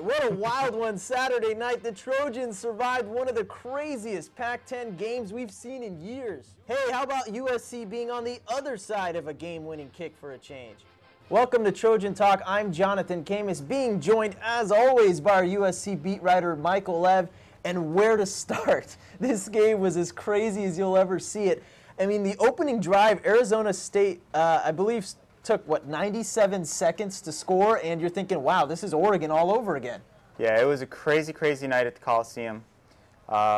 What a wild one Saturday night. The Trojans survived one of the craziest Pac-10 games we've seen in years. Hey, how about USC being on the other side of a game-winning kick for a change? Welcome to Trojan Talk. I'm Jonathan Khamis, being joined as always by our USC beat writer Michael Lev. And where to start? This game was as crazy as you'll ever see it. I mean, the opening drive, Arizona State, I believe, took, what, 97 seconds to score, and you're thinking, wow, this is Oregon all over again. Yeah, it was a crazy, crazy night at the Coliseum.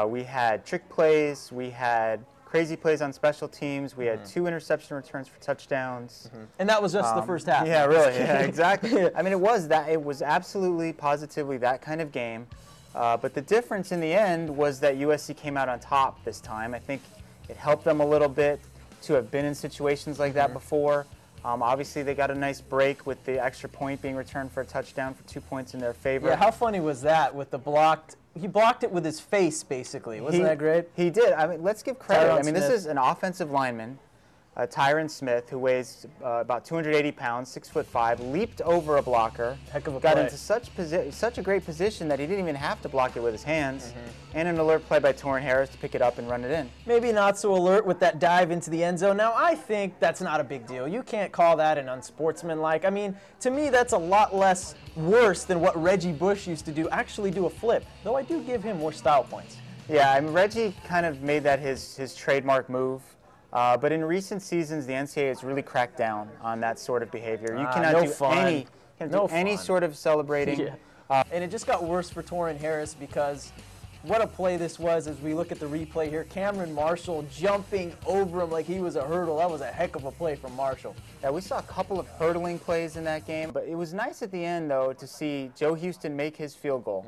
We had trick plays, we had crazy plays on special teams, we had 2 interception returns for touchdowns. And that was just the first half. Yeah, really, yeah, exactly. I mean, it was absolutely, positively that kind of game. But the difference in the end was that USC came out on top this time. I think it helped them a little bit to have been in situations like that before. Obviously, they got a nice break with the extra point being returned for a touchdown for 2 points in their favor. Yeah, how funny was that with the blocked? He blocked it with his face, basically. Wasn't that great? He did. I mean, let's give credit. Tyron I mean, Smith. This is an offensive lineman, Tyron Smith, who weighs about 280 pounds, 6'5", leaped over a blocker, Heck of a got play. into such a great position that he didn't even have to block it with his hands, and an alert play by Trojan Harris to pick it up and run it in. Maybe not so alert with that dive into the end zone. Now, I think that's not a big deal. You can't call that an unsportsmanlike. I mean, to me, that's a lot less worse than what Reggie Bush used to do, actually do a flip, though I do give him more style points. Yeah, I mean, Reggie kind of made that his trademark move. But in recent seasons, the NCAA has really cracked down on that sort of behavior. You cannot do any sort of celebrating. Yeah. And it just got worse for Trojan Harris because what a play this was as we look at the replay here. Cameron Marshall jumping over him like he was a hurdle. That was a heck of a play from Marshall. Yeah, we saw a couple of hurdling plays in that game. But it was nice at the end, though, to see Joe Houston make his field goal.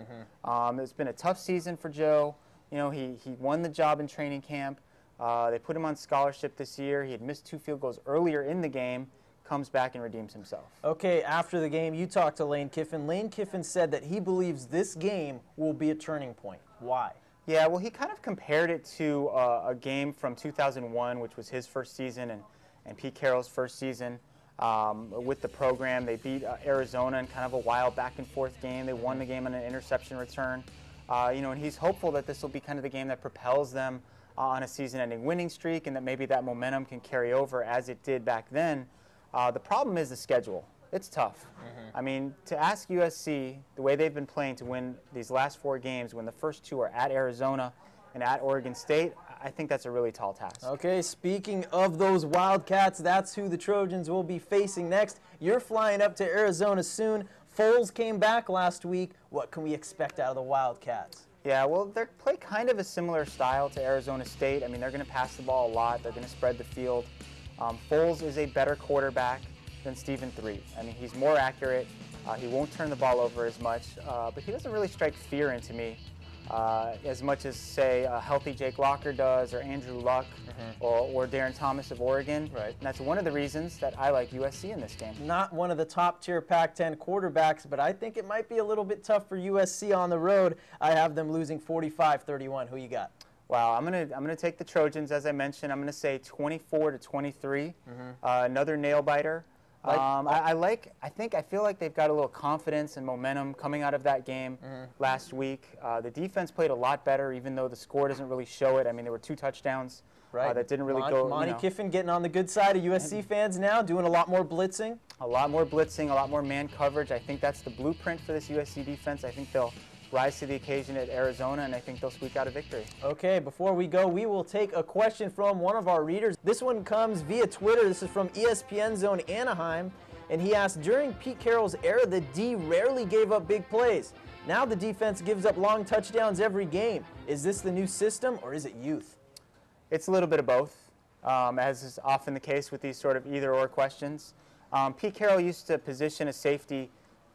It's been a tough season for Joe. You know, he won the job in training camp. They put him on scholarship this year. He had missed 2 field goals earlier in the game, comes back and redeems himself. Okay, after the game, you talked to Lane Kiffin. Lane Kiffin said that he believes this game will be a turning point. Why? Yeah, well, he kind of compared it to a game from 2001, which was his first season, and Pete Carroll's first season with the program. They beat Arizona in kind of a wild back-and-forth game. They won the game on an interception return. You know, and he's hopeful that this will be kind of the game that propels them on a season-ending winning streak, and that maybe that momentum can carry over as it did back then. The problem is the schedule. It's tough. I mean, to ask USC, the way they've been playing, to win these last 4 games when the first 2 are at Arizona and at Oregon State, I think that's a really tall task. Okay, speaking of those Wildcats, that's who the Trojans will be facing next. You're flying up to Arizona soon. Foles came back last week. What can we expect out of the Wildcats? Yeah, well, they play kind of a similar style to Arizona State. I mean, they're going to pass the ball a lot. They're going to spread the field. Foles is a better quarterback than Stephen Threet. I mean, he's more accurate. He won't turn the ball over as much, but he doesn't really strike fear into me as much as, say, a healthy Jake Locker does, or Andrew Luck, or Darren Thomas of Oregon. Right. And that's one of the reasons that I like USC in this game. Not one of the top-tier Pac-10 quarterbacks, but I think it might be a little bit tough for USC on the road. I have them losing 45-31. Who you got? Wow, I'm gonna take the Trojans, as I mentioned. I'm gonna say 24-23. Another nail-biter. I feel like they've got a little confidence and momentum coming out of that game last week. The defense played a lot better, even though the score doesn't really show it. I mean, there were 2 touchdowns that didn't really go. Monty Kiffin getting on the good side of USC fans now, doing a lot more blitzing. A lot more blitzing, a lot more man coverage. I think that's the blueprint for this USC defense. I think they'll rise to the occasion at Arizona, and I think they'll squeak out a victory. Okay, before we go, we will take a question from one of our readers. This one comes via Twitter. This is from ESPN Zone Anaheim, and he asked, during Pete Carroll's era, the D rarely gave up big plays. Now the defense gives up long touchdowns every game. Is this the new system, or is it youth? It's a little bit of both, as is often the case with these sort of either-or questions. Pete Carroll used to position a safety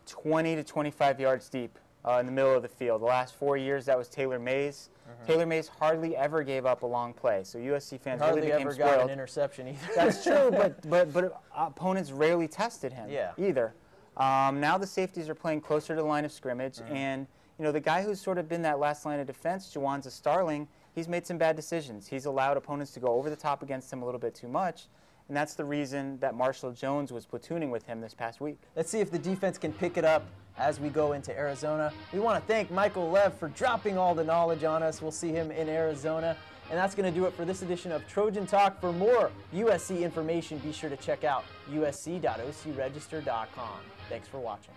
20 to 25 yards deep in the middle of the field. The last 4 years, that was Taylor Mays. Taylor Mays hardly ever gave up a long play, so USC fans really became spoiled. Hardly ever got an interception either. That's true, but opponents rarely tested him either. Now the safeties are playing closer to the line of scrimmage, and you know, the guy who's sort of been that last line of defense, Juwanza Starling, he's made some bad decisions. He's allowed opponents to go over the top against him a little bit too much, and that's the reason that Marshall Jones was platooning with him this past week. Let's see if the defense can pick it up as we go into Arizona. We want to thank Michael Lev for dropping all the knowledge on us. We'll see him in Arizona. And that's going to do it for this edition of Trojan Talk. For more USC information, be sure to check out usc.ocregister.com. Thanks for watching.